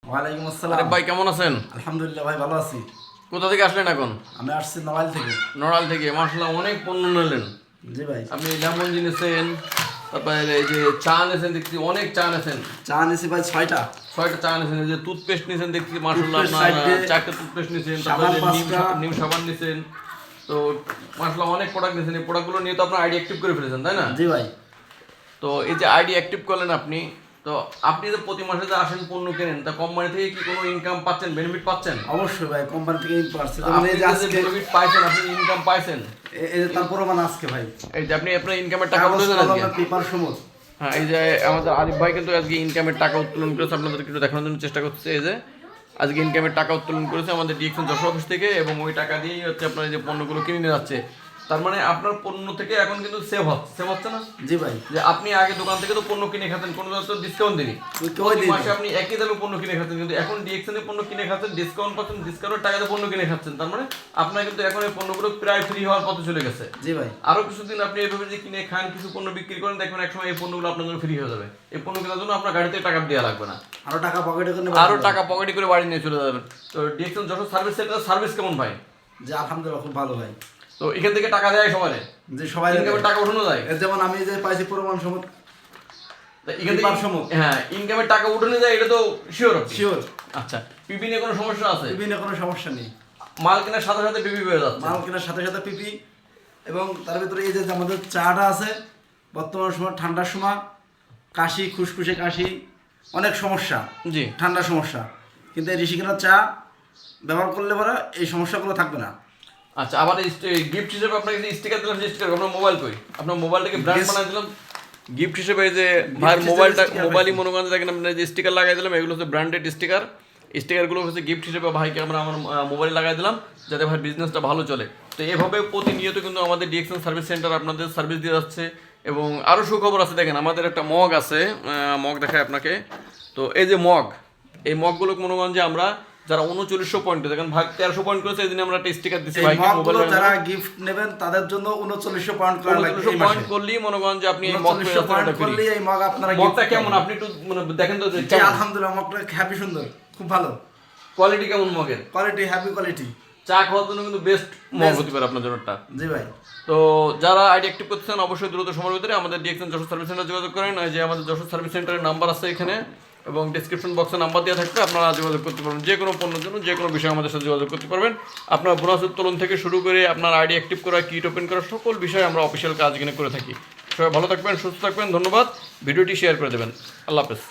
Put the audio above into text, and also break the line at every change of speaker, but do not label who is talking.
ওয়ালাইকুম আসসালাম।
আরে ভাই কেমন আছেন?
আলহামদুলিল্লাহ ভাই, ভালো আছি।
কোথা থেকে আসলেন এখন?
আমি আসছি নড়াইল থেকে।
নড়াল থেকে। মাশাআল্লাহ অনেক পণ্য নিলেন।
জি ভাই।
আপনি লেমন নিয়েছেন, তারপরে এই যে চা নিয়েছেন, দেখছি অনেক চা নিয়েছেন।
চা নিয়েছি ভাই 6টা।
6টা চা নিয়েছেন। এই যে টুথপেস্ট নিয়েছেন, দেখছি মাশাআল্লাহ
Toothpaste
আপনার
6টে,
4টা টুথপেস্ট নিয়েছেন,
সাবান
তারপরে
5টা।
নিম সাবান নিয়েছেন। তো মাশাআল্লাহ অনেক প্রোডাক্ট নিয়েছেন। এই প্রোডাক্টগুলো নিয়ে তো আপনার আইডি অ্যাক্টিভ করে ফেলেছেন, তাই না?
জি ভাই।
তো এই যে আইডি অ্যাক্টিভ করলেন আপনি, তো আপনি যে প্রতি মাসে যে আসেন পণ্য কেনেন, তা কোম্পানি থেকে কি কোনো ইনকাম পাচ্ছেন, বেনিফিট পাচ্ছেন?
অবশ্যই ভাই, কোম্পানি থেকে পারছি।
তো আপনি
এই যে
যে
আজকে
বেনিফিট পাইছেন, আপনি ইনকাম পাইছেন,
এই যে তার প্রমাণ আজকে ভাই।
এই যে আপনি আপনার ইনকামের টাকা
কাগজ
উঠেছেন আজকে।
কলমের পেপার সমস্ত।
হ্যাঁ, এই যে আমাদের আরিফ ভাই কিন্তু আজকে ইনকামের টাকা উত্তোলন করেছে, আপনাদের একটু দেখানোর জন্য চেষ্টা করছে। এই যে আজকে ইনকামের টাকা উত্তোলন করেছে আমাদের ডিএক্সএন যশোর অফিস থেকে, এবং ওই টাকা দিয়েই হচ্ছে আপনার এই যে পণ্যগুলো কিনে নিয়ে যাচ্ছে। তার মানে আপনার পণ্য থেকে এখন কিন্তু সেভ হচ্ছে না?
জি ভাই।
যে আপনি আগে দোকান থেকে তো পণ্য কিনে খাতেন, কোনো তো ডিসকাউন্ট দিনি, প্রতি মাসে আপনি একই দামে পণ্য কিনে খাচ্ছেন, কিন্তু এখন ডিএক্সএন এর পণ্য কিনে খাচ্ছেন, ডিসকাউন্ট পাচ্ছেন, ডিসকাউন্টের টাকাতে পণ্য কিনে খাচ্ছেন। তার মানে আপনার কিন্তু এখন এই পণ্যগুলো প্রায় ফ্রি হওয়ার পথে চলে গেছে।
জি ভাই।
আরো কিছুদিন আপনি এইভাবে যে কিনে খান, কিছু পণ্য বিক্রি করেন, দেখবেন একসময় এই পণ্যগুলো আপনার জন্য ফ্রি হয়ে যাবে। এই পণ্য কেনার জন্য আপনার গাড়িতে টাকা দেওয়া লাগবে না,
আরো টাকা পকেটে করে
আরো টাকা পকেটে করে বাড়ি নিয়ে চলে যাবেন। তো DXN Jessore service centre service কেমন ভাই?
যে আলহামদুলিল্লাহ খুব ভালো ভাই।
তো এখান থেকে টাকা দেয় সবাই,
যে সবাই
ইনকামের টাকা উঠানো যায়।
যেমন আমি যে পাইছি প্রমাণ সমত।
এখান থেকে হ্যাঁ ইনকামের টাকা উঠানো যায়, এটা তো শিওর
শিওর।
আচ্ছা, পিপি নিয়ে কোনো সমস্যা আছে?
পিপি নিয়ে কোনো সমস্যা নেই।
মাল কেনার সাথে সাথে পিপি পেয়ে যাচ্ছে।
মাল কেনার সাথে সাথে পিপি, এবং তার ভিতরে এই যে আমাদের চাটা আছে, বর্তমান সময় ঠান্ডার সময় কাশি, খুসখুসে কাশি, অনেক সমস্যা।
জি,
ঠান্ডার সমস্যা, কিন্তু এই ঋষিকেনার চা ব্যবহার করলে পরে এই সমস্যাগুলো থাকবে না।
আচ্ছা, আবার গিফট হিসেবে আপনাকে যে স্টিকার দিলাম, যে স্টিকার আপনার মোবাইল কই, আপনার মোবাইলটাকে ব্র্যান্ড বানাই দিলাম গিফট হিসেবে। এই যে ভাইয়ের মোবাইলই মনে করেন দেখেন, আপনি যে স্টিকার লাগাই দিলাম, এগুলো হচ্ছে ব্র্যান্ডেড স্টিকার। স্টিকারগুলো হচ্ছে গিফট হিসেবে ভাইকে আমরা আমার মোবাইলে লাগাই দিলাম, যাতে ভাই বিজনেসটা ভালো চলে। তো এভাবে প্রতিনিয়ত কিন্তু আমাদের ডিএক্সএন সার্ভিস সেন্টার আপনাদের সার্ভিস দিয়ে যাচ্ছে। এবং আরও সুখবর আছে, দেখেন আমাদের একটা মগ আছে, মগ দেখায় আপনাকে। তো এই যে মগ, এই মগগুলো মনে করেন যে আমরা যারা 3900 পয়েন্ট, দেখেন ভাগ 1300 পয়েন্ট করেছে, এই দিন আমরা একটা স্টিকার দিচ্ছি
এই
ভাইকে
মগগুলো
মোবাইলে।
যারা গিফট নেবেন তাদের জন্য 3900 পয়েন্ট করা লাগবে।
3900 পয়েন্ট করলেই মনে করেন যে আপনি এই মগ
3900 পয়েন্ট করলেই এই মগ আপনারা
মগটা কেমন আপনি একটু মানে দেখেন তো,
জি আলহামদুলিল্লাহ, মগটা হ্যাপি, সুন্দর, খুব ভালো
কোয়ালিটি কেমন মগের?
Quality, happy quality.
চা খাওয়ার জন্য কিন্তু বেস্ট মগ হতে পারে আপনার জন্য।
জি ভাই।
তো যারা আইডি অ্যাক্টিভ করতেছেন, অবশ্যই দ্রুত সময়ের ভিতরে আমাদের ডিএক্সএন যশোর সার্ভিস সেন্টার যোগাযোগ করেন। এই যে আমাদের যশোর সার্ভিস সেন্টারের নাম্বার আছে এখানে, এবং ডেসক্রিপশন বক্সে নাম্বার দেওয়া থাকবে, আপনারা যোগাযোগ করতে পারবেন। যে কোনো পণ্যের জন্য যে কোনো বিষয়ে আমাদের সাথে যোগাযোগ করতে পারবেন। আপনার বোনাস উত্তোলন থেকে শুরু করে আপনার আইডি অ্যাক্টিভ করা, কিট ওপেন করা, সকল বিষয়ে আমরা অফিসিয়াল কাজ এখানে করে থাকি। সবাই ভালো থাকবেন, সুস্থ থাকবেন, ধন্যবাদ। ভিডিওটি শেয়ার করে দেবেন। আল্লাহ হাফেজ।